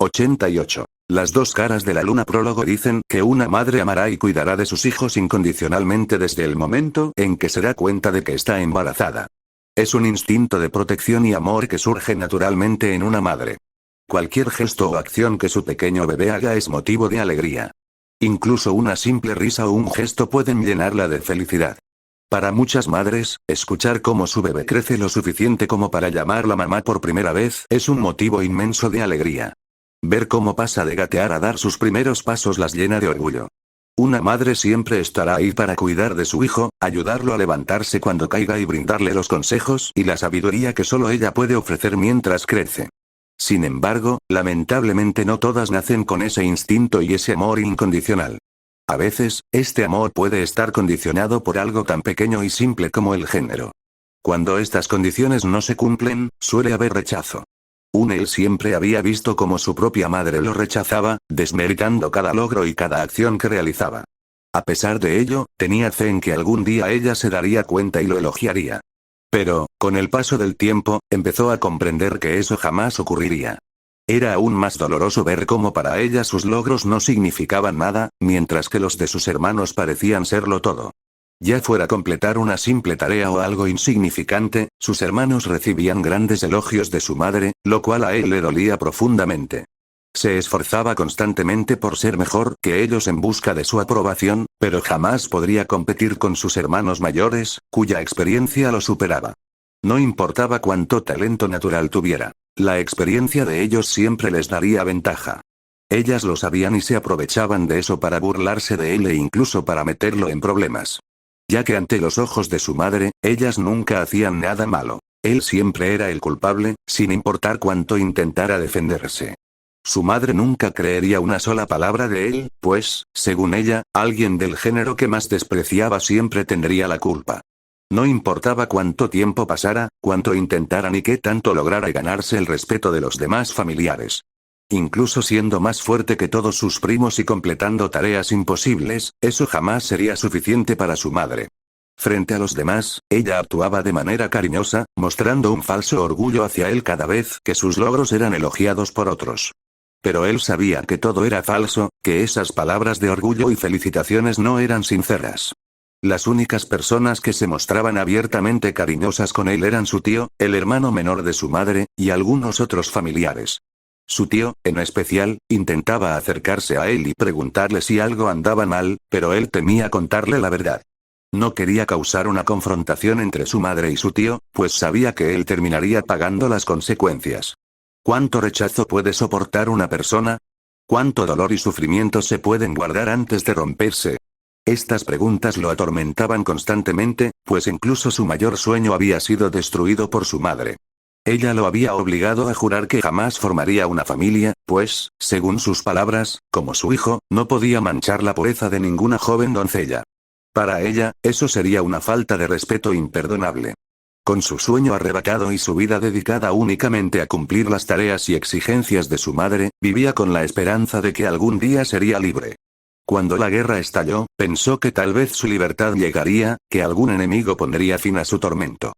88. Las dos caras de la luna. Prólogo. Dicen que una madre amará y cuidará de sus hijos incondicionalmente desde el momento en que se da cuenta de que está embarazada. Es un instinto de protección y amor que surge naturalmente en una madre. Cualquier gesto o acción que su pequeño bebé haga es motivo de alegría. Incluso una simple risa o un gesto pueden llenarla de felicidad. Para muchas madres, escuchar cómo su bebé crece lo suficiente como para llamarla mamá por primera vez es un motivo inmenso de alegría. Ver cómo pasa de gatear a dar sus primeros pasos las llena de orgullo. Una madre siempre estará ahí para cuidar de su hijo, ayudarlo a levantarse cuando caiga y brindarle los consejos y la sabiduría que solo ella puede ofrecer mientras crece. Sin embargo, lamentablemente no todas nacen con ese instinto y ese amor incondicional. A veces, este amor puede estar condicionado por algo tan pequeño y simple como el género. Cuando estas condiciones no se cumplen, suele haber rechazo. Él siempre había visto cómo su propia madre lo rechazaba, desmeritando cada logro y cada acción que realizaba. A pesar de ello, tenía fe en que algún día ella se daría cuenta y lo elogiaría. Pero, con el paso del tiempo, empezó a comprender que eso jamás ocurriría. Era aún más doloroso ver cómo para ella sus logros no significaban nada, mientras que los de sus hermanos parecían serlo todo. Ya fuera completar una simple tarea o algo insignificante, sus hermanos recibían grandes elogios de su madre, lo cual a él le dolía profundamente. Se esforzaba constantemente por ser mejor que ellos en busca de su aprobación, pero jamás podría competir con sus hermanos mayores, cuya experiencia lo superaba. No importaba cuánto talento natural tuviera, la experiencia de ellos siempre les daría ventaja. Ellas lo sabían y se aprovechaban de eso para burlarse de él e incluso para meterlo en problemas. Ya que ante los ojos de su madre, ellas nunca hacían nada malo. Él siempre era el culpable, sin importar cuánto intentara defenderse. Su madre nunca creería una sola palabra de él, pues, según ella, alguien del género que más despreciaba siempre tendría la culpa. No importaba cuánto tiempo pasara, cuánto intentara ni qué tanto lograra ganarse el respeto de los demás familiares. Incluso siendo más fuerte que todos sus primos y completando tareas imposibles, eso jamás sería suficiente para su madre. Frente a los demás, ella actuaba de manera cariñosa, mostrando un falso orgullo hacia él cada vez que sus logros eran elogiados por otros. Pero él sabía que todo era falso, que esas palabras de orgullo y felicitaciones no eran sinceras. Las únicas personas que se mostraban abiertamente cariñosas con él eran su tío, el hermano menor de su madre, y algunos otros familiares. Su tío, en especial, intentaba acercarse a él y preguntarle si algo andaba mal, pero él temía contarle la verdad. No quería causar una confrontación entre su madre y su tío, pues sabía que él terminaría pagando las consecuencias. ¿Cuánto rechazo puede soportar una persona? ¿Cuánto dolor y sufrimiento se pueden guardar antes de romperse? Estas preguntas lo atormentaban constantemente, pues incluso su mayor sueño había sido destruido por su madre. Ella lo había obligado a jurar que jamás formaría una familia, pues, según sus palabras, como su hijo, no podía manchar la pureza de ninguna joven doncella. Para ella, eso sería una falta de respeto imperdonable. Con su sueño arrebatado y su vida dedicada únicamente a cumplir las tareas y exigencias de su madre, vivía con la esperanza de que algún día sería libre. Cuando la guerra estalló, pensó que tal vez su libertad llegaría, que algún enemigo pondría fin a su tormento.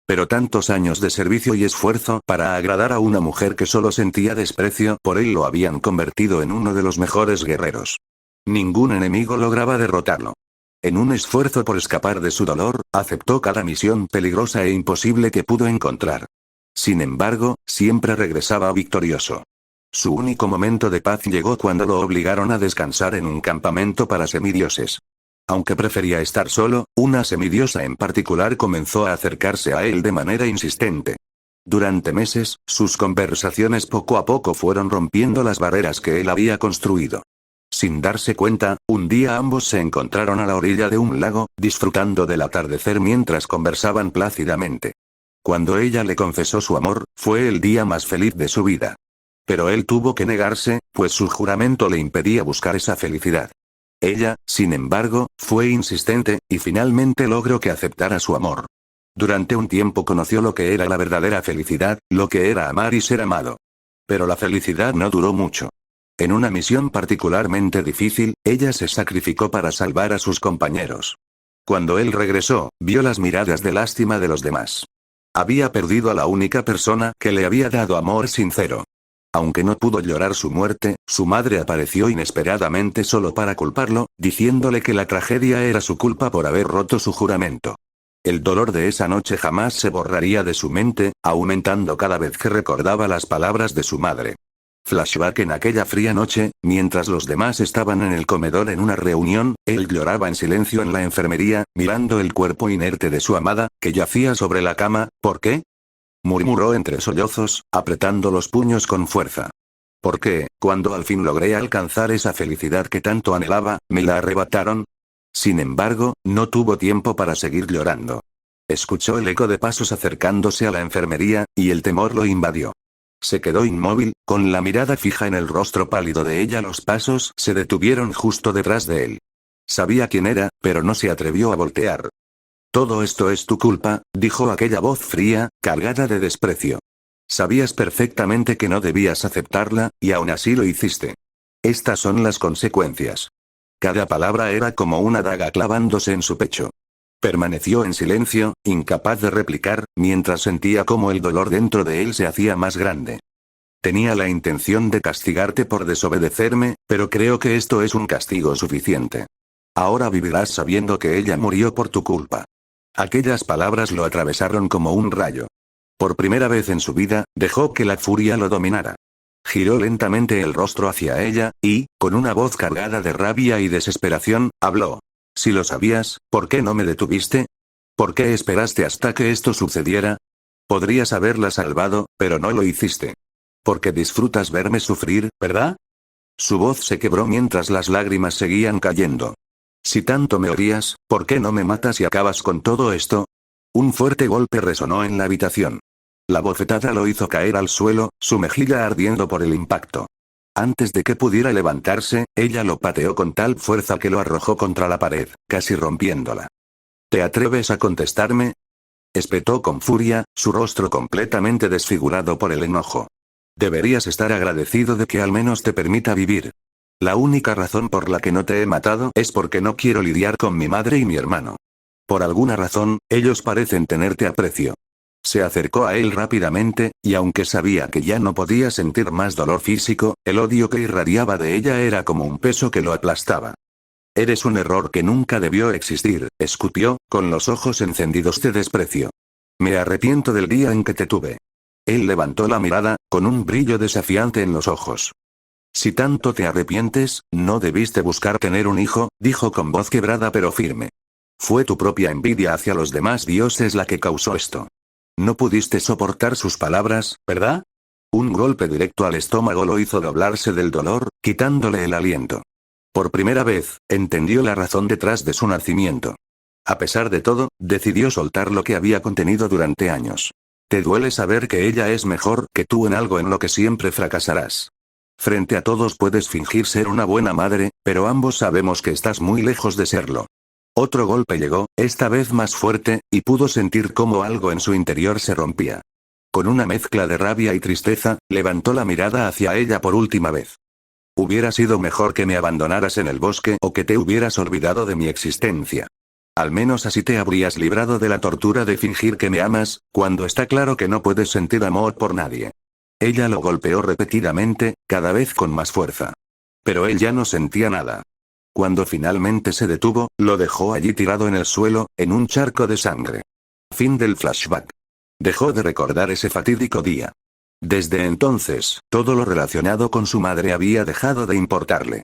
Pero tantos años de servicio y esfuerzo para agradar a una mujer que solo sentía desprecio por él lo habían convertido en uno de los mejores guerreros. Ningún enemigo lograba derrotarlo. En un esfuerzo por escapar de su dolor, aceptó cada misión peligrosa e imposible que pudo encontrar. Sin embargo, siempre regresaba victorioso. Su único momento de paz llegó cuando lo obligaron a descansar en un campamento para semidioses. Aunque prefería estar solo, una semidiosa en particular comenzó a acercarse a él de manera insistente. Durante meses, sus conversaciones poco a poco fueron rompiendo las barreras que él había construido. Sin darse cuenta, un día ambos se encontraron a la orilla de un lago, disfrutando del atardecer mientras conversaban plácidamente. Cuando ella le confesó su amor, fue el día más feliz de su vida. Pero él tuvo que negarse, pues su juramento le impedía buscar esa felicidad. Ella, sin embargo, fue insistente, y finalmente logró que aceptara su amor. Durante un tiempo conoció lo que era la verdadera felicidad, lo que era amar y ser amado. Pero la felicidad no duró mucho. En una misión particularmente difícil, ella se sacrificó para salvar a sus compañeros. Cuando él regresó, vio las miradas de lástima de los demás. Había perdido a la única persona que le había dado amor sincero. Aunque no pudo llorar su muerte, su madre apareció inesperadamente solo para culparlo, diciéndole que la tragedia era su culpa por haber roto su juramento. El dolor de esa noche jamás se borraría de su mente, aumentando cada vez que recordaba las palabras de su madre. Flashback: en aquella fría noche, mientras los demás estaban en el comedor en una reunión, él lloraba en silencio en la enfermería, mirando el cuerpo inerte de su amada, que yacía sobre la cama. ¿Por qué?, murmuró entre sollozos, apretando los puños con fuerza. ¿Por qué, cuando al fin logré alcanzar esa felicidad que tanto anhelaba, me la arrebataron? Sin embargo, no tuvo tiempo para seguir llorando. Escuchó el eco de pasos acercándose a la enfermería, y el temor lo invadió. Se quedó inmóvil, con la mirada fija en el rostro pálido de ella. Los pasos se detuvieron justo detrás de él. Sabía quién era, pero no se atrevió a voltear. «Todo esto es tu culpa», dijo aquella voz fría, cargada de desprecio. «Sabías perfectamente que no debías aceptarla, y aún así lo hiciste. Estas son las consecuencias». Cada palabra era como una daga clavándose en su pecho. Permaneció en silencio, incapaz de replicar, mientras sentía cómo el dolor dentro de él se hacía más grande. «Tenía la intención de castigarte por desobedecerme, pero creo que esto es un castigo suficiente. Ahora vivirás sabiendo que ella murió por tu culpa». Aquellas palabras lo atravesaron como un rayo. Por primera vez en su vida, dejó que la furia lo dominara. Giró lentamente el rostro hacia ella, y, con una voz cargada de rabia y desesperación, habló. «Si lo sabías, ¿por qué no me detuviste? ¿Por qué esperaste hasta que esto sucediera? Podrías haberla salvado, pero no lo hiciste. Porque disfrutas verme sufrir, ¿verdad?» Su voz se quebró mientras las lágrimas seguían cayendo. «Si tanto me odias, ¿por qué no me matas y acabas con todo esto?» Un fuerte golpe resonó en la habitación. La bofetada lo hizo caer al suelo, su mejilla ardiendo por el impacto. Antes de que pudiera levantarse, ella lo pateó con tal fuerza que lo arrojó contra la pared, casi rompiéndola. «¿Te atreves a contestarme?», espetó con furia, su rostro completamente desfigurado por el enojo. «Deberías estar agradecido de que al menos te permita vivir. La única razón por la que no te he matado es porque no quiero lidiar con mi madre y mi hermano. Por alguna razón, ellos parecen tenerte aprecio». Se acercó a él rápidamente, y aunque sabía que ya no podía sentir más dolor físico, el odio que irradiaba de ella era como un peso que lo aplastaba. «Eres un error que nunca debió existir», escupió, con los ojos encendidos de desprecio. «Me arrepiento del día en que te tuve». Él levantó la mirada, con un brillo desafiante en los ojos. «Si tanto te arrepientes, no debiste buscar tener un hijo», dijo con voz quebrada pero firme. «Fue tu propia envidia hacia los demás dioses la que causó esto. No pudiste soportar sus palabras, ¿verdad?». Un golpe directo al estómago lo hizo doblarse del dolor, quitándole el aliento. Por primera vez, entendió la razón detrás de su nacimiento. A pesar de todo, decidió soltar lo que había contenido durante años. «Te duele saber que ella es mejor que tú en algo en lo que siempre fracasarás. Frente a todos puedes fingir ser una buena madre, pero ambos sabemos que estás muy lejos de serlo». Otro golpe llegó, esta vez más fuerte, y pudo sentir cómo algo en su interior se rompía. Con una mezcla de rabia y tristeza, levantó la mirada hacia ella por última vez. «Hubiera sido mejor que me abandonaras en el bosque o que te hubieras olvidado de mi existencia. Al menos así te habrías librado de la tortura de fingir que me amas, cuando está claro que no puedes sentir amor por nadie». Ella lo golpeó repetidamente, cada vez con más fuerza. Pero él ya no sentía nada. Cuando finalmente se detuvo, lo dejó allí tirado en el suelo, en un charco de sangre. Fin del flashback. Dejó de recordar ese fatídico día. Desde entonces, todo lo relacionado con su madre había dejado de importarle.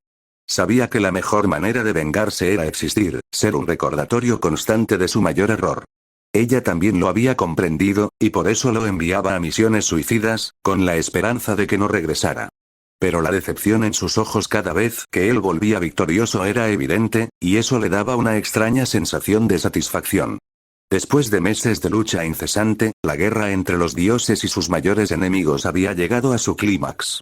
Sabía que la mejor manera de vengarse era existir, ser un recordatorio constante de su mayor error. Ella también lo había comprendido, y por eso lo enviaba a misiones suicidas, con la esperanza de que no regresara. Pero la decepción en sus ojos cada vez que él volvía victorioso era evidente, y eso le daba una extraña sensación de satisfacción. Después de meses de lucha incesante, la guerra entre los dioses y sus mayores enemigos había llegado a su clímax.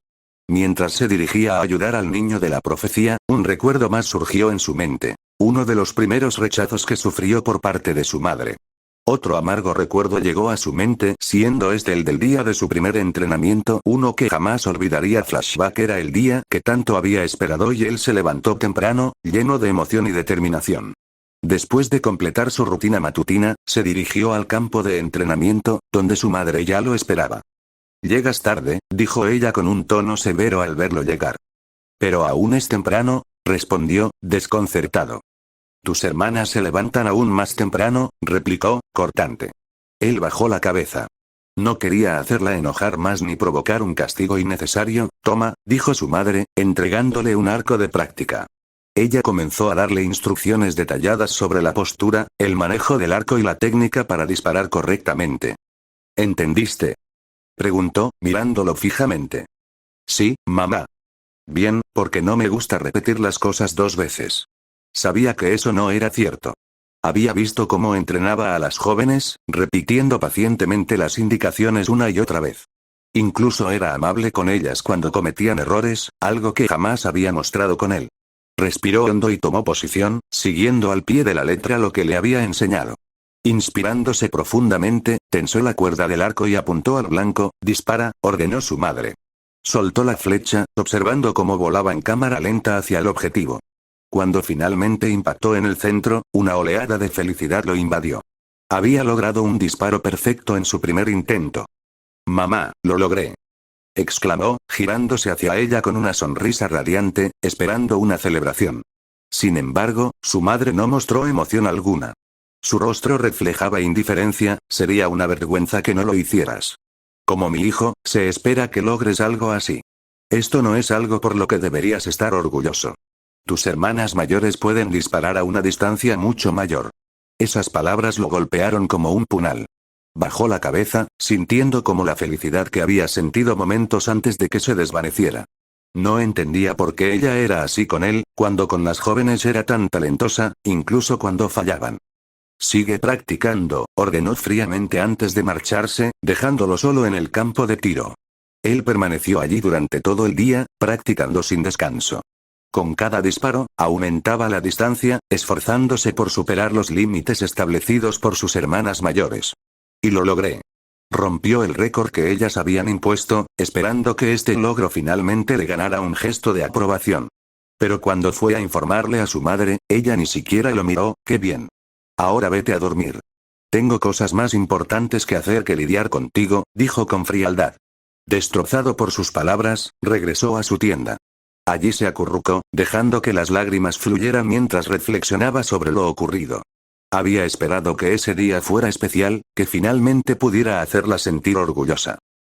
Mientras se dirigía a ayudar al niño de la profecía, un recuerdo más surgió en su mente. Uno de los primeros rechazos que sufrió por parte de su madre. Otro amargo recuerdo llegó a su mente, siendo este el del día de su primer entrenamiento, uno que jamás olvidaría. Flashback: era el día que tanto había esperado y él se levantó temprano, lleno de emoción y determinación. Después de completar su rutina matutina, se dirigió al campo de entrenamiento, donde su madre ya lo esperaba. Llegas tarde, dijo ella con un tono severo al verlo llegar. Pero aún es temprano, respondió, desconcertado. Tus hermanas se levantan aún más temprano, replicó, cortante. Él bajó la cabeza. No quería hacerla enojar más ni provocar un castigo innecesario. Toma, dijo su madre, entregándole un arco de práctica. Ella comenzó a darle instrucciones detalladas sobre la postura, el manejo del arco y la técnica para disparar correctamente. ¿Entendiste?, preguntó, mirándolo fijamente. Sí, mamá. Bien, porque no me gusta repetir las cosas dos veces. Sabía que eso no era cierto. Había visto cómo entrenaba a las jóvenes, repitiendo pacientemente las indicaciones una y otra vez. Incluso era amable con ellas cuando cometían errores, algo que jamás había mostrado con él. Respiró hondo y tomó posición, siguiendo al pie de la letra lo que le había enseñado. Inspirándose profundamente, tensó la cuerda del arco y apuntó al blanco. Dispara, ordenó su madre. Soltó la flecha, observando cómo volaba en cámara lenta hacia el objetivo. Cuando finalmente impactó en el centro, una oleada de felicidad lo invadió. Había logrado un disparo perfecto en su primer intento. Mamá, lo logré, exclamó, girándose hacia ella con una sonrisa radiante, esperando una celebración. Sin embargo, su madre no mostró emoción alguna. Su rostro reflejaba indiferencia. Sería una vergüenza que no lo hicieras. Como mi hijo, se espera que logres algo así. Esto no es algo por lo que deberías estar orgulloso. Tus hermanas mayores pueden disparar a una distancia mucho mayor. Esas palabras lo golpearon como un puñal. Bajó la cabeza, sintiendo como la felicidad que había sentido momentos antes de que se desvaneciera. No entendía por qué ella era así con él, cuando con las jóvenes era tan talentosa, incluso cuando fallaban. Sigue practicando, ordenó fríamente antes de marcharse, dejándolo solo en el campo de tiro. Él permaneció allí durante todo el día, practicando sin descanso. Con cada disparo, aumentaba la distancia, esforzándose por superar los límites establecidos por sus hermanas mayores. Y lo logré. Rompió el récord que ellas habían impuesto, esperando que este logro finalmente le ganara un gesto de aprobación. Pero cuando fue a informarle a su madre, ella ni siquiera lo miró. «Qué bien. Ahora vete a dormir. Tengo cosas más importantes que hacer que lidiar contigo», dijo con frialdad. Destrozado por sus palabras, regresó a su tienda. Allí se acurrucó, dejando que las lágrimas fluyeran mientras reflexionaba sobre lo ocurrido. Había esperado que ese día fuera especial, que finalmente pudiera hacerla sentir orgullosa.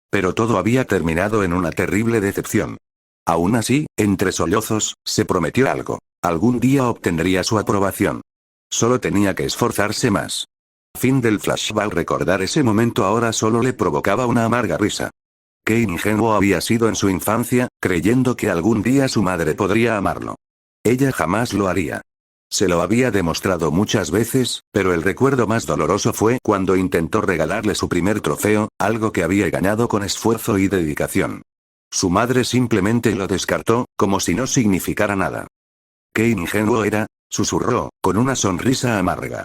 Pero todo había terminado en una terrible decepción. Aún así, entre sollozos, se prometió algo. Algún día obtendría su aprobación. Solo tenía que esforzarse más. Fin del flashback. Recordar ese momento ahora solo le provocaba una amarga risa. Qué ingenuo había sido en su infancia, creyendo que algún día su madre podría amarlo. Ella jamás lo haría. Se lo había demostrado muchas veces, pero el recuerdo más doloroso fue cuando intentó regalarle su primer trofeo, algo que había ganado con esfuerzo y dedicación. Su madre simplemente lo descartó, como si no significara nada. Qué ingenuo era, susurró, con una sonrisa amarga.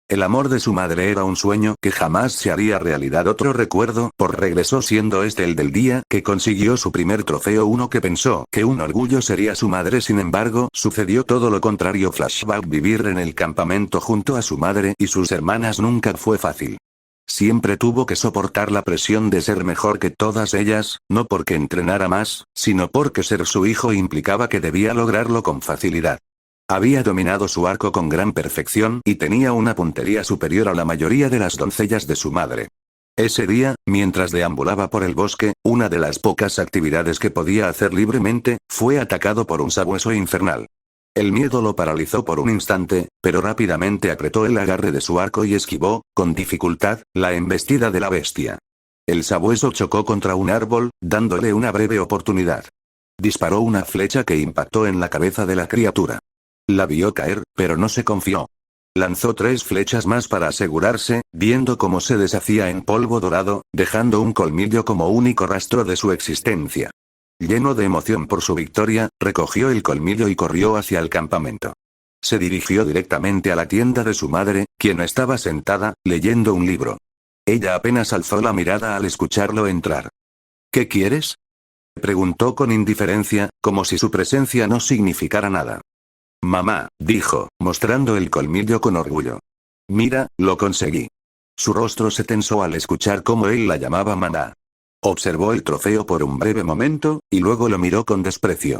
El amor de su madre era un sueño que jamás se haría realidad. Otro recuerdo regresó siendo este el del día que consiguió su primer trofeo, uno que pensó que un orgullo sería su madre. Sin embargo, sucedió todo lo contrario. Flashback. Vivir en el campamento junto a su madre y sus hermanas nunca fue fácil. Siempre tuvo que soportar la presión de ser mejor que todas ellas, no porque entrenara más, sino porque ser su hijo implicaba que debía lograrlo con facilidad. Había dominado su arco con gran perfección y tenía una puntería superior a la mayoría de las doncellas de su madre. Ese día, mientras deambulaba por el bosque, una de las pocas actividades que podía hacer libremente, fue atacado por un sabueso infernal. El miedo lo paralizó por un instante, pero rápidamente apretó el agarre de su arco y esquivó, con dificultad, la embestida de la bestia. El sabueso chocó contra un árbol, dándole una breve oportunidad. Disparó una flecha que impactó en la cabeza de la criatura. La vio caer, pero no se confió. Lanzó 3 flechas más para asegurarse, viendo cómo se deshacía en polvo dorado, dejando un colmillo como único rastro de su existencia. Lleno de emoción por su victoria, recogió el colmillo y corrió hacia el campamento. Se dirigió directamente a la tienda de su madre, quien estaba sentada, leyendo un libro. Ella apenas alzó la mirada al escucharlo entrar. «¿Qué quieres?», preguntó con indiferencia, como si su presencia no significara nada. «Mamá», dijo, mostrando el colmillo con orgullo. «Mira, lo conseguí». Su rostro se tensó al escuchar cómo él la llamaba mamá. Observó el trofeo por un breve momento, y luego lo miró con desprecio.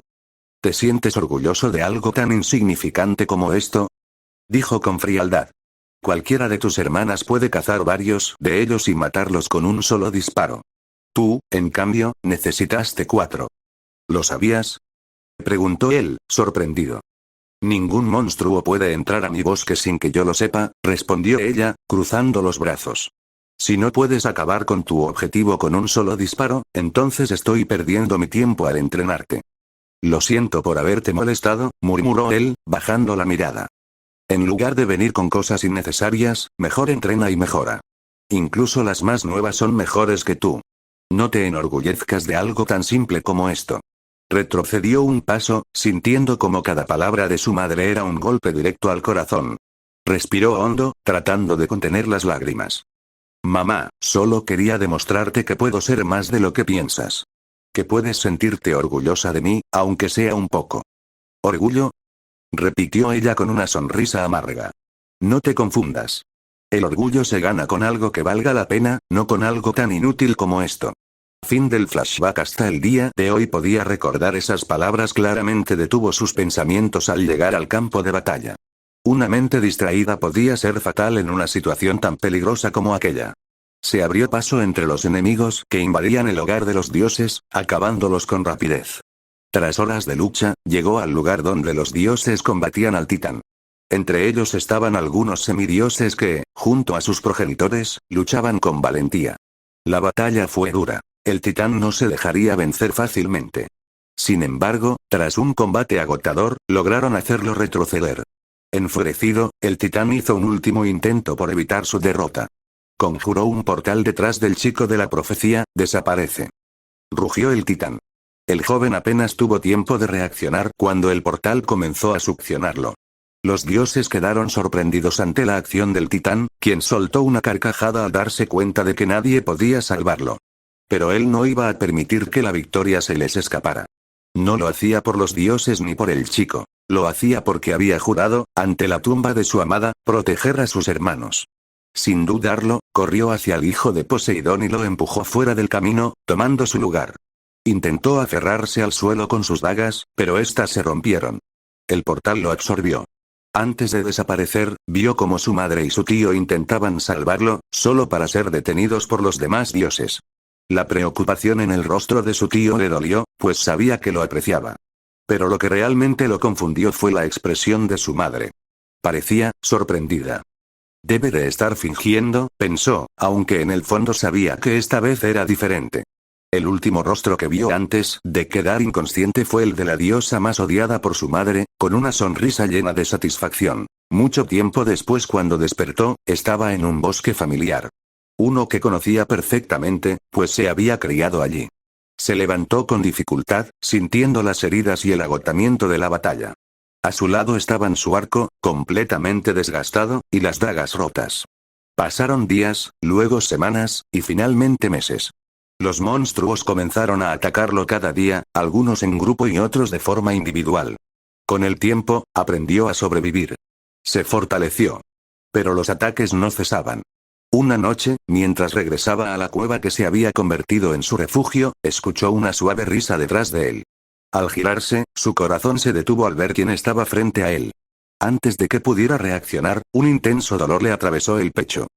¿Te sientes orgulloso de algo tan insignificante como esto? Dijo con frialdad. Cualquiera de tus hermanas puede cazar varios de ellos y matarlos con un solo disparo. Tú, en cambio, necesitaste 4. ¿Lo sabías? Preguntó él, sorprendido. Ningún monstruo puede entrar a mi bosque sin que yo lo sepa, respondió ella, cruzando los brazos. Si no puedes acabar con tu objetivo con un solo disparo, entonces estoy perdiendo mi tiempo al entrenarte. Lo siento por haberte molestado, murmuró él, bajando la mirada. En lugar de venir con cosas innecesarias, mejor entrena y mejora. Incluso las más nuevas son mejores que tú. No te enorgullezcas de algo tan simple como esto. Retrocedió un paso, sintiendo como cada palabra de su madre era un golpe directo al corazón. Respiró hondo, tratando de contener las lágrimas. Mamá, solo quería demostrarte que puedo ser más de lo que piensas. Que puedes sentirte orgullosa de mí, aunque sea un poco. ¿Orgullo? Repitió ella con una sonrisa amarga. No te confundas. El orgullo se gana con algo que valga la pena, no con algo tan inútil como esto. Fin del flashback. Hasta el día de hoy podía recordar esas palabras claramente. Detuvo sus pensamientos al llegar al campo de batalla. Una mente distraída podía ser fatal en una situación tan peligrosa como aquella. Se abrió paso entre los enemigos que invadían el hogar de los dioses, acabándolos con rapidez. Tras horas de lucha, llegó al lugar donde los dioses combatían al titán. Entre ellos estaban algunos semidioses que, junto a sus progenitores, luchaban con valentía. La batalla fue dura. El titán no se dejaría vencer fácilmente. Sin embargo, tras un combate agotador, lograron hacerlo retroceder. Enfurecido, el titán hizo un último intento por evitar su derrota. Conjuró un portal detrás del chico de la profecía, desaparece. Rugió el titán. El joven apenas tuvo tiempo de reaccionar cuando el portal comenzó a succionarlo. Los dioses quedaron sorprendidos ante la acción del titán, quien soltó una carcajada al darse cuenta de que nadie podía salvarlo. Pero él no iba a permitir que la victoria se les escapara. No lo hacía por los dioses ni por el chico. Lo hacía porque había jurado, ante la tumba de su amada, proteger a sus hermanos. Sin dudarlo, corrió hacia el hijo de Poseidón y lo empujó fuera del camino, tomando su lugar. Intentó aferrarse al suelo con sus dagas, pero éstas se rompieron. El portal lo absorbió. Antes de desaparecer, vio como su madre y su tío intentaban salvarlo, solo para ser detenidos por los demás dioses. La preocupación en el rostro de su tío le dolió, pues sabía que lo apreciaba. Pero lo que realmente lo confundió fue la expresión de su madre. Parecía sorprendida. Debe de estar fingiendo, pensó, aunque en el fondo sabía que esta vez era diferente. El último rostro que vio antes de quedar inconsciente fue el de la diosa más odiada por su madre, con una sonrisa llena de satisfacción. Mucho tiempo después, cuando despertó, estaba en un bosque familiar. Uno que conocía perfectamente, pues se había criado allí. Se levantó con dificultad, sintiendo las heridas y el agotamiento de la batalla. A su lado estaban su arco, completamente desgastado, y las dagas rotas. Pasaron días, luego semanas, y finalmente meses. Los monstruos comenzaron a atacarlo cada día, algunos en grupo y otros de forma individual. Con el tiempo, aprendió a sobrevivir. Se fortaleció. Pero los ataques no cesaban. Una noche, mientras regresaba a la cueva que se había convertido en su refugio, escuchó una suave risa detrás de él. Al girarse, su corazón se detuvo al ver quién estaba frente a él. Antes de que pudiera reaccionar, un intenso dolor le atravesó el pecho.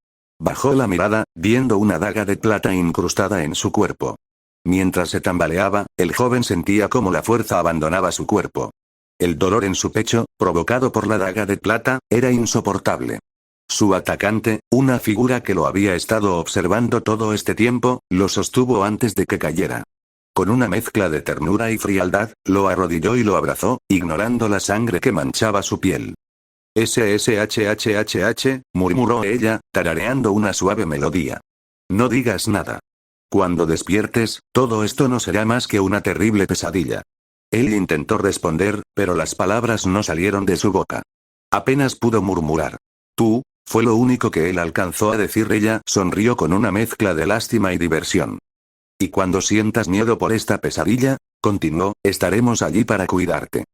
Bajó la mirada, viendo una daga de plata incrustada en su cuerpo. Mientras se tambaleaba, el joven sentía cómo la fuerza abandonaba su cuerpo. El dolor en su pecho, provocado por la daga de plata, era insoportable. Su atacante, una figura que lo había estado observando todo este tiempo, lo sostuvo antes de que cayera. Con una mezcla de ternura y frialdad, lo arrodilló y lo abrazó, ignorando la sangre que manchaba su piel. SSHHHH, murmuró ella, tarareando una suave melodía. No digas nada. Cuando despiertes, todo esto no será más que una terrible pesadilla. Él intentó responder, pero las palabras no salieron de su boca. Apenas pudo murmurar. Tú, fue lo único que él alcanzó a decir. Ella sonrió con una mezcla de lástima y diversión. Y cuando sientas miedo por esta pesadilla, continuó, estaremos allí para cuidarte.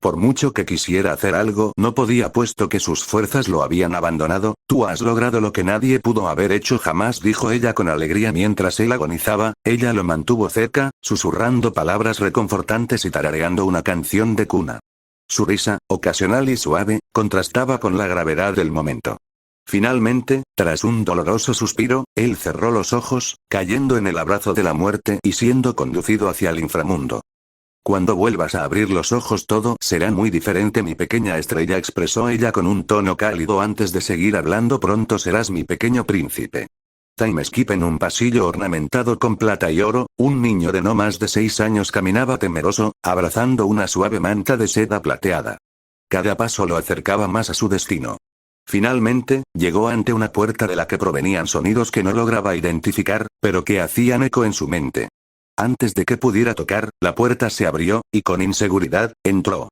Por mucho que quisiera hacer algo, no podía puesto que sus fuerzas lo habían abandonado. Tú has logrado lo que nadie pudo haber hecho jamás, dijo ella con alegría mientras él agonizaba. Ella lo mantuvo cerca, susurrando palabras reconfortantes y tarareando una canción de cuna. Su risa, ocasional y suave, contrastaba con la gravedad del momento. Finalmente, tras un doloroso suspiro, él cerró los ojos, cayendo en el abrazo de la muerte y siendo conducido hacia el inframundo. Cuando vuelvas a abrir los ojos todo será muy diferente, mi pequeña estrella, expresó ella con un tono cálido antes de seguir hablando. Pronto serás mi pequeño príncipe. Time skip. En un pasillo ornamentado con plata y oro, un niño de no más de 6 años caminaba temeroso, abrazando una suave manta de seda plateada. Cada paso lo acercaba más a su destino. Finalmente, llegó ante una puerta de la que provenían sonidos que no lograba identificar, pero que hacían eco en su mente. Antes de que pudiera tocar, la puerta se abrió, y con inseguridad, entró.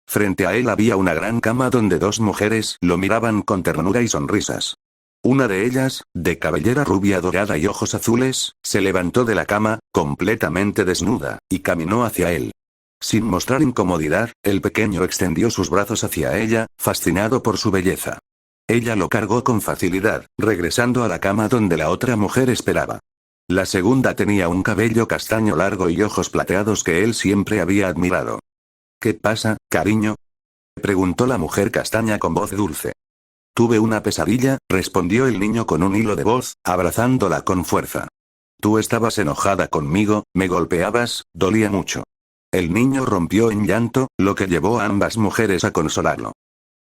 Frente a él había una gran cama donde 2 mujeres lo miraban con ternura y sonrisas. Una de ellas, de cabellera rubia dorada y ojos azules, se levantó de la cama, completamente desnuda, y caminó hacia él. Sin mostrar incomodidad, el pequeño extendió sus brazos hacia ella, fascinado por su belleza. Ella lo cargó con facilidad, regresando a la cama donde la otra mujer esperaba. La segunda tenía un cabello castaño largo y ojos plateados que él siempre había admirado. ¿Qué pasa, cariño?, preguntó la mujer castaña con voz dulce. Tuve una pesadilla, respondió el niño con un hilo de voz, abrazándola con fuerza. Tú estabas enojada conmigo, me golpeabas, dolía mucho. El niño rompió en llanto, lo que llevó a ambas mujeres a consolarlo.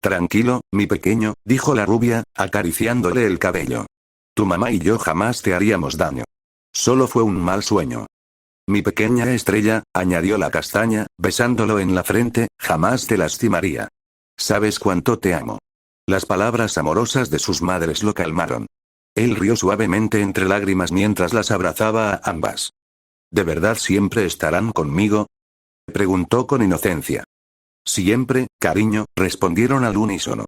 Tranquilo, mi pequeño, dijo la rubia, acariciándole el cabello. Tu mamá y yo jamás te haríamos daño. Solo fue un mal sueño. Mi pequeña estrella, añadió la castaña, besándolo en la frente, jamás te lastimaría. Sabes cuánto te amo. Las palabras amorosas de sus madres lo calmaron. Él rió suavemente entre lágrimas mientras las abrazaba a ambas. ¿De verdad siempre estarán conmigo?, preguntó con inocencia. Siempre, cariño, respondieron al unísono.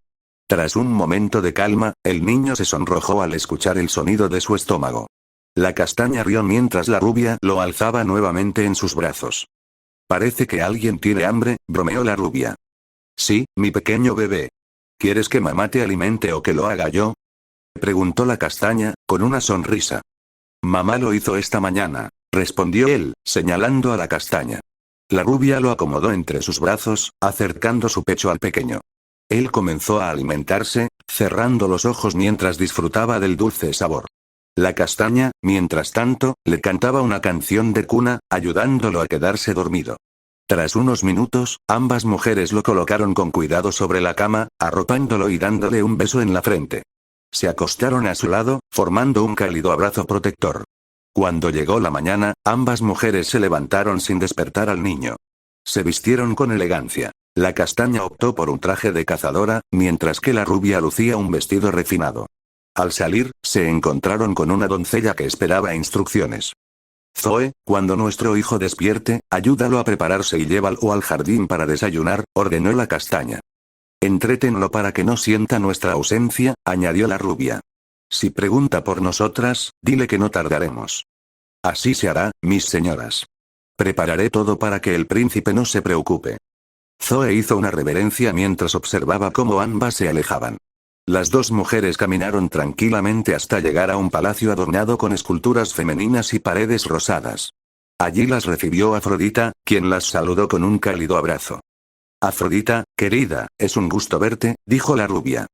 Tras un momento de calma, el niño se sonrojó al escuchar el sonido de su estómago. La castaña rió mientras la rubia lo alzaba nuevamente en sus brazos. Parece que alguien tiene hambre, bromeó la rubia. Sí, mi pequeño bebé. ¿Quieres que mamá te alimente o que lo haga yo?, preguntó la castaña, con una sonrisa. Mamá lo hizo esta mañana, respondió él, señalando a la castaña. La rubia lo acomodó entre sus brazos, acercando su pecho al pequeño. Él comenzó a alimentarse, cerrando los ojos mientras disfrutaba del dulce sabor. La castaña, mientras tanto, le cantaba una canción de cuna, ayudándolo a quedarse dormido. Tras unos minutos, ambas mujeres lo colocaron con cuidado sobre la cama, arropándolo y dándole un beso en la frente. Se acostaron a su lado, formando un cálido abrazo protector. Cuando llegó la mañana, ambas mujeres se levantaron sin despertar al niño. Se vistieron con elegancia. La castaña optó por un traje de cazadora, mientras que la rubia lucía un vestido refinado. Al salir, se encontraron con una doncella que esperaba instrucciones. Zoe, cuando nuestro hijo despierte, ayúdalo a prepararse y llévalo al jardín para desayunar, ordenó la castaña. Entrétenlo para que no sienta nuestra ausencia, añadió la rubia. Si pregunta por nosotras, dile que no tardaremos. Así se hará, mis señoras. Prepararé todo para que el príncipe no se preocupe. Zoe hizo una reverencia mientras observaba cómo ambas se alejaban. Las 2 mujeres caminaron tranquilamente hasta llegar a un palacio adornado con esculturas femeninas y paredes rosadas. Allí las recibió Afrodita, quien las saludó con un cálido abrazo. Afrodita, querida, es un gusto verte, dijo la rubia.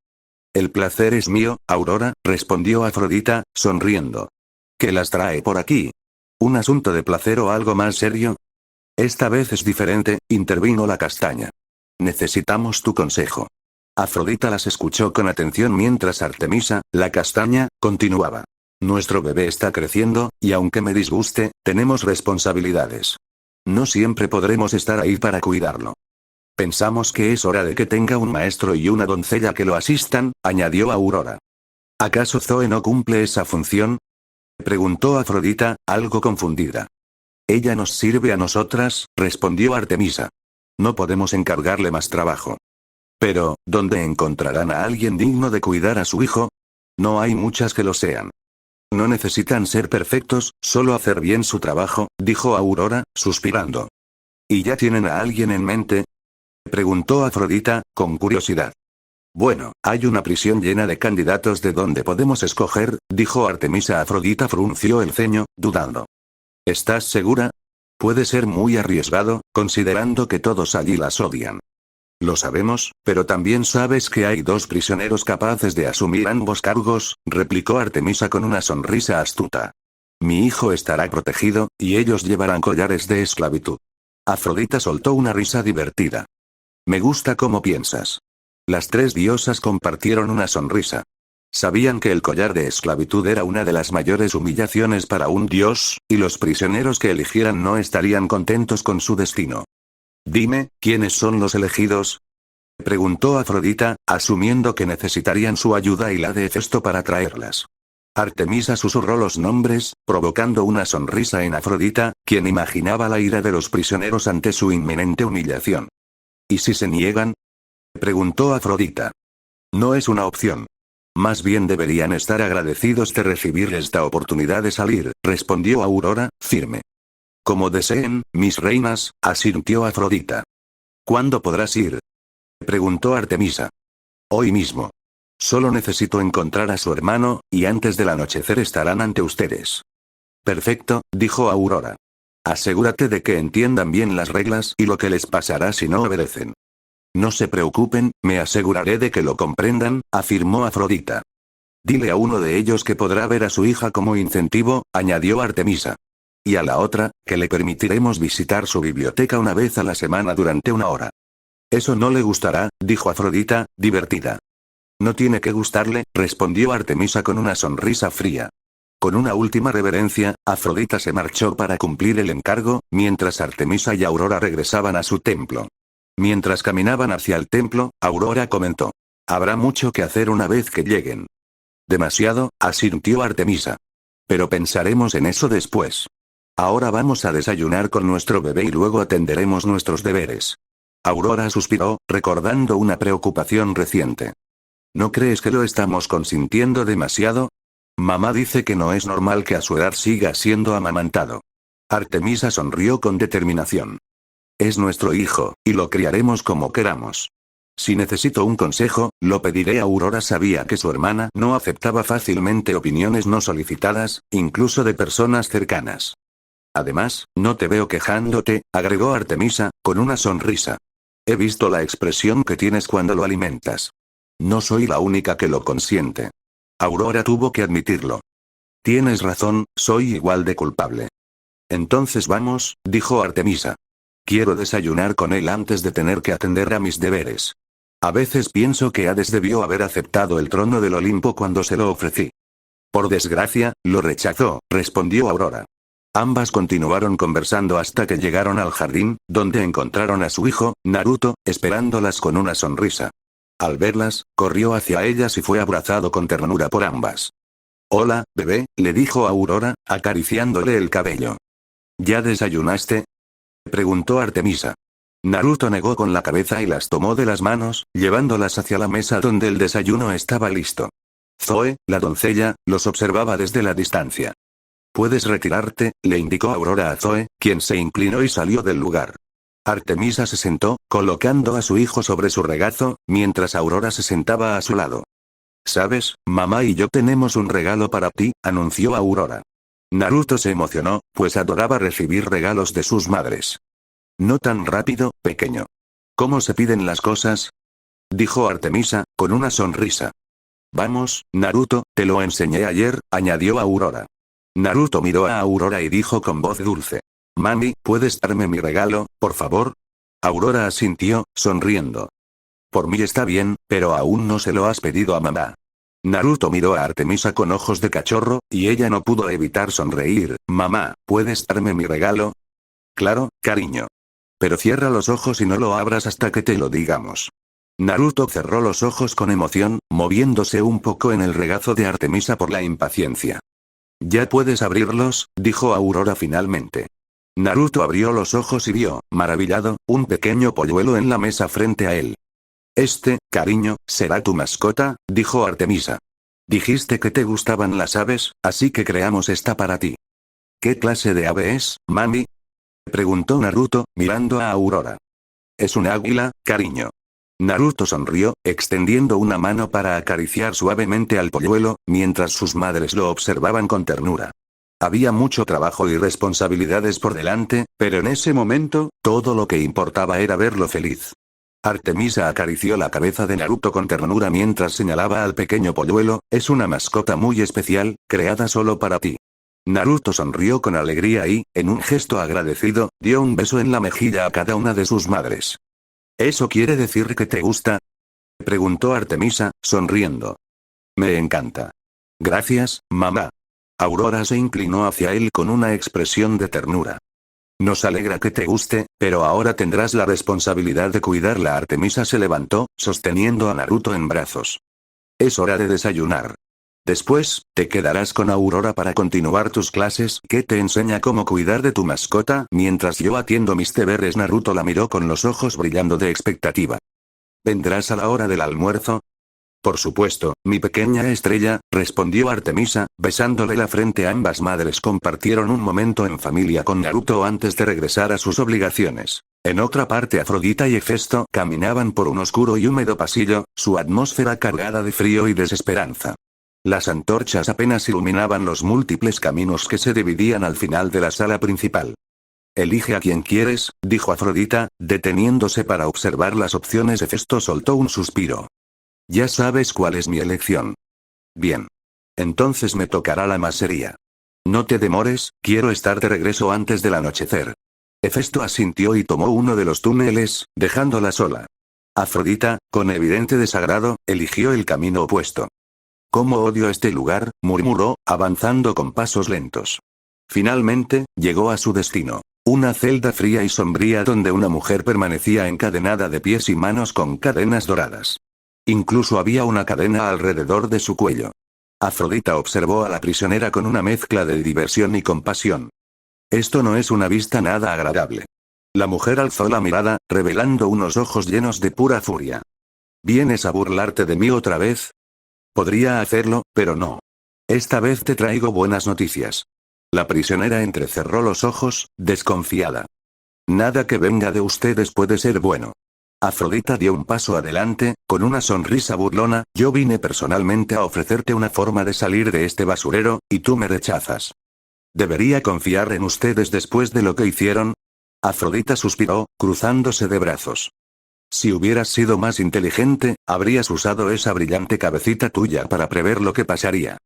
El placer es mío, Aurora, respondió Afrodita, sonriendo. ¿Qué las trae por aquí? ¿Un asunto de placer o algo más serio? Esta vez es diferente, intervino la castaña. Necesitamos tu consejo. Afrodita las escuchó con atención mientras Artemisa, la castaña, continuaba. Nuestro bebé está creciendo, y aunque me disguste, tenemos responsabilidades. No siempre podremos estar ahí para cuidarlo. Pensamos que es hora de que tenga un maestro y una doncella que lo asistan, añadió Aurora. ¿Acaso Zoe no cumple esa función?, preguntó Afrodita, algo confundida. Ella nos sirve a nosotras, respondió Artemisa. No podemos encargarle más trabajo. Pero, ¿dónde encontrarán a alguien digno de cuidar a su hijo? No hay muchas que lo sean. No necesitan ser perfectos, solo hacer bien su trabajo, dijo Aurora, suspirando. ¿Y ya tienen a alguien en mente? Preguntó Afrodita, con curiosidad. Bueno, hay una prisión llena de candidatos de donde podemos escoger, dijo Artemisa. Afrodita frunció el ceño, dudando. ¿Estás segura? Puede ser muy arriesgado, considerando que todos allí las odian. Lo sabemos, pero también sabes que hay 2 prisioneros capaces de asumir ambos cargos, replicó Artemisa con una sonrisa astuta. Mi hijo estará protegido, y ellos llevarán collares de esclavitud. Afrodita soltó una risa divertida. Me gusta cómo piensas. Las 3 diosas compartieron una sonrisa. Sabían que el collar de esclavitud era una de las mayores humillaciones para un dios, y los prisioneros que eligieran no estarían contentos con su destino. Dime, ¿quiénes son los elegidos? Preguntó Afrodita, asumiendo que necesitarían su ayuda y la de Hefesto para traerlas. Artemisa susurró los nombres, provocando una sonrisa en Afrodita, quien imaginaba la ira de los prisioneros ante su inminente humillación. ¿Y si se niegan? Preguntó Afrodita. No es una opción. Más bien deberían estar agradecidos de recibir esta oportunidad de salir, respondió Aurora, firme. Como deseen, mis reinas, asintió Afrodita. ¿Cuándo podrás ir? Preguntó Artemisa. Hoy mismo. Solo necesito encontrar a su hermano, y antes del anochecer estarán ante ustedes. Perfecto, dijo Aurora. Asegúrate de que entiendan bien las reglas y lo que les pasará si no obedecen. No se preocupen, me aseguraré de que lo comprendan, afirmó Afrodita. Dile a uno de ellos que podrá ver a su hija como incentivo, añadió Artemisa. Y a la otra, que le permitiremos visitar su biblioteca una vez a la semana durante 1 hora. Eso no le gustará, dijo Afrodita, divertida. No tiene que gustarle, respondió Artemisa con una sonrisa fría. Con una última reverencia, Afrodita se marchó para cumplir el encargo, mientras Artemisa y Aurora regresaban a su templo. Mientras caminaban hacia el templo, Aurora comentó. Habrá mucho que hacer una vez que lleguen. Demasiado, asintió Artemisa. Pero pensaremos en eso después. Ahora vamos a desayunar con nuestro bebé y luego atenderemos nuestros deberes. Aurora suspiró, recordando una preocupación reciente. ¿No crees que lo estamos consintiendo demasiado? Mamá dice que no es normal que a su edad siga siendo amamantado. Artemisa sonrió con determinación. Es nuestro hijo, y lo criaremos como queramos. Si necesito un consejo, lo pediré. Aurora sabía que su hermana no aceptaba fácilmente opiniones no solicitadas, incluso de personas cercanas. Además, no te veo quejándote, agregó Artemisa, con una sonrisa. He visto la expresión que tienes cuando lo alimentas. No soy la única que lo consiente. Aurora tuvo que admitirlo. Tienes razón, soy igual de culpable. Entonces vamos, dijo Artemisa. Quiero desayunar con él antes de tener que atender a mis deberes. A veces pienso que Hades debió haber aceptado el trono del Olimpo cuando se lo ofrecí. Por desgracia, lo rechazó, respondió Aurora. Ambas continuaron conversando hasta que llegaron al jardín, donde encontraron a su hijo, Naruto, esperándolas con una sonrisa. Al verlas, corrió hacia ellas y fue abrazado con ternura por ambas. Hola, bebé, le dijo Aurora, acariciándole el cabello. ¿Ya desayunaste? Preguntó Artemisa. Naruto negó con la cabeza y las tomó de las manos, llevándolas hacia la mesa donde el desayuno estaba listo. Zoe, la doncella, los observaba desde la distancia. Puedes retirarte, le indicó Aurora a Zoe, quien se inclinó y salió del lugar. Artemisa se sentó, colocando a su hijo sobre su regazo, mientras Aurora se sentaba a su lado. ¿Sabes, mamá y yo tenemos un regalo para ti?, anunció Aurora. Naruto se emocionó, pues adoraba recibir regalos de sus madres. No tan rápido, pequeño. ¿Cómo se piden las cosas? Dijo Artemisa, con una sonrisa. Vamos, Naruto, te lo enseñé ayer, añadió Aurora. Naruto miró a Aurora y dijo con voz dulce. Mami, ¿puedes darme mi regalo, por favor? Aurora asintió, sonriendo. Por mí está bien, pero aún no se lo has pedido a mamá. Naruto miró a Artemisa con ojos de cachorro, y ella no pudo evitar sonreír. Mamá, ¿puedes darme mi regalo? Claro, cariño. Pero cierra los ojos y no lo abras hasta que te lo digamos. Naruto cerró los ojos con emoción, moviéndose un poco en el regazo de Artemisa por la impaciencia. Ya puedes abrirlos, dijo Aurora finalmente. Naruto abrió los ojos y vio, maravillado, un pequeño polluelo en la mesa frente a él. Cariño, será tu mascota, dijo Artemisa. Dijiste que te gustaban las aves, así que creamos esta para ti. ¿Qué clase de ave es, mami? Preguntó Naruto, mirando a Aurora. Es un águila, cariño. Naruto sonrió, extendiendo una mano para acariciar suavemente al polluelo, mientras sus madres lo observaban con ternura. Había mucho trabajo y responsabilidades por delante, pero en ese momento, todo lo que importaba era verlo feliz. Artemisa acarició la cabeza de Naruto con ternura mientras señalaba al pequeño polluelo, es una mascota muy especial, creada solo para ti. Naruto sonrió con alegría y, en un gesto agradecido, dio un beso en la mejilla a cada una de sus madres. ¿Eso quiere decir que te gusta? Preguntó Artemisa, sonriendo. Me encanta. Gracias, mamá. Aurora se inclinó hacia él con una expresión de ternura. Nos alegra que te guste, pero ahora tendrás la responsabilidad de cuidarla. Artemisa se levantó, sosteniendo a Naruto en brazos. Es hora de desayunar. Después, te quedarás con Aurora para continuar tus clases, que te enseña cómo cuidar de tu mascota, mientras yo atiendo mis deberes. Naruto la miró con los ojos brillando de expectativa. ¿Vendrás a la hora del almuerzo? Por supuesto, mi pequeña estrella, respondió Artemisa, besándole la frente. Ambas madres compartieron un momento en familia con Naruto antes de regresar a sus obligaciones. En otra parte, Afrodita y Hefesto caminaban por un oscuro y húmedo pasillo, su atmósfera cargada de frío y desesperanza. Las antorchas apenas iluminaban los múltiples caminos que se dividían al final de la sala principal. Elige a quien quieres, dijo Afrodita, deteniéndose para observar las opciones. Hefesto soltó un suspiro. Ya sabes cuál es mi elección. Bien. Entonces me tocará la masería. No te demores, quiero estar de regreso antes del anochecer. Hefesto asintió y tomó uno de los túneles, dejándola sola. Afrodita, con evidente desagrado, eligió el camino opuesto. «Cómo odio este lugar», murmuró, avanzando con pasos lentos. Finalmente, llegó a su destino. Una celda fría y sombría donde una mujer permanecía encadenada de pies y manos con cadenas doradas. Incluso había una cadena alrededor de su cuello. Afrodita observó a la prisionera con una mezcla de diversión y compasión. Esto no es una vista nada agradable. La mujer alzó la mirada, revelando unos ojos llenos de pura furia. ¿Vienes a burlarte de mí otra vez? Podría hacerlo, pero no. Esta vez te traigo buenas noticias. La prisionera entrecerró los ojos, desconfiada. Nada que venga de ustedes puede ser bueno. Afrodita dio un paso adelante, con una sonrisa burlona, yo vine personalmente a ofrecerte una forma de salir de este basurero, y tú me rechazas. ¿Debería confiar en ustedes después de lo que hicieron? Afrodita suspiró, cruzándose de brazos. Si hubieras sido más inteligente, habrías usado esa brillante cabecita tuya para prever lo que pasaría.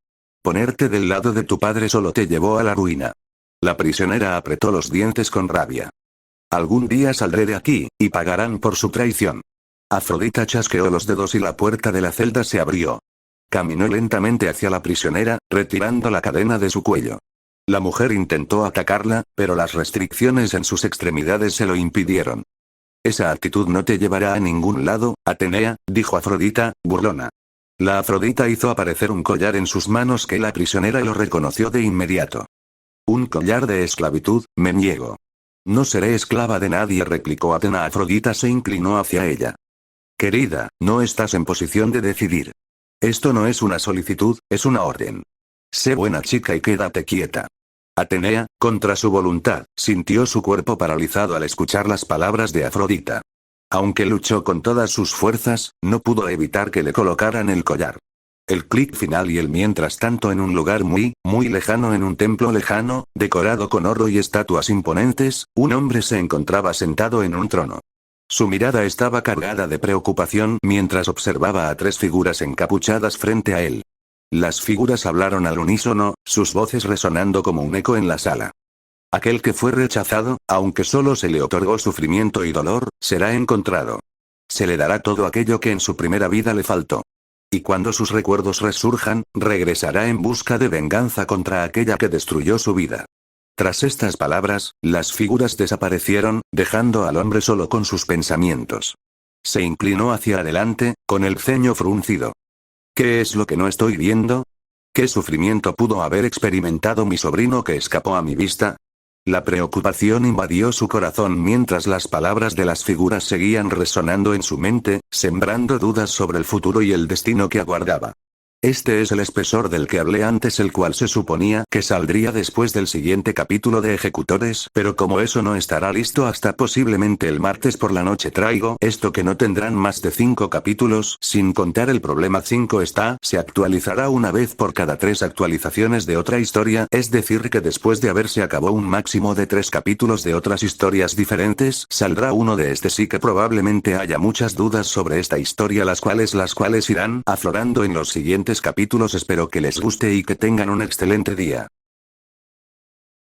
Ponerte del lado de tu padre solo te llevó a la ruina. La prisionera apretó los dientes con rabia. Algún día saldré de aquí, y pagarán por su traición. Afrodita chasqueó los dedos y la puerta de la celda se abrió. Caminó lentamente hacia la prisionera, retirando la cadena de su cuello. La mujer intentó atacarla, pero las restricciones en sus extremidades se lo impidieron. Esa actitud no te llevará a ningún lado, Atenea, dijo Afrodita, burlona. La Afrodita hizo aparecer un collar en sus manos que la prisionera lo reconoció de inmediato. Un collar de esclavitud, me niego. No seré esclava de nadie, replicó Atena. Afrodita se inclinó hacia ella. Querida, no estás en posición de decidir. Esto no es una solicitud, es una orden. Sé buena chica y quédate quieta. Atenea, contra su voluntad, sintió su cuerpo paralizado al escuchar las palabras de Afrodita. Aunque luchó con todas sus fuerzas, no pudo evitar que le colocaran el collar. El clic final y el mientras tanto en un lugar muy, muy lejano, en un templo lejano, decorado con oro y estatuas imponentes, un hombre se encontraba sentado en un trono. Su mirada estaba cargada de preocupación mientras observaba a tres figuras encapuchadas frente a él. Las figuras hablaron al unísono, sus voces resonando como un eco en la sala. Aquel que fue rechazado, aunque solo se le otorgó sufrimiento y dolor, será encontrado. Se le dará todo aquello que en su primera vida le faltó. Y cuando sus recuerdos resurjan, regresará en busca de venganza contra aquella que destruyó su vida. Tras estas palabras, las figuras desaparecieron, dejando al hombre solo con sus pensamientos. Se inclinó hacia adelante, con el ceño fruncido. ¿Qué es lo que no estoy viendo? ¿Qué sufrimiento pudo haber experimentado mi sobrino que escapó a mi vista? La preocupación invadió su corazón mientras las palabras de las figuras seguían resonando en su mente, sembrando dudas sobre el futuro y el destino que aguardaba. Este es el espesor del que hablé antes, el cual se suponía que saldría después del siguiente capítulo de Ejecutores, pero como eso no estará listo hasta posiblemente el martes por la noche, traigo esto que no tendrán más de 5 capítulos, sin contar el problema 5 se actualizará una vez por cada 3 actualizaciones de otra historia, es decir que después de haberse acabado un máximo de 3 capítulos de otras historias diferentes, saldrá uno de este. Sí que probablemente haya muchas dudas sobre esta historia, las cuales irán aflorando en los siguientes capítulos. Espero que les guste y que tengan un excelente día.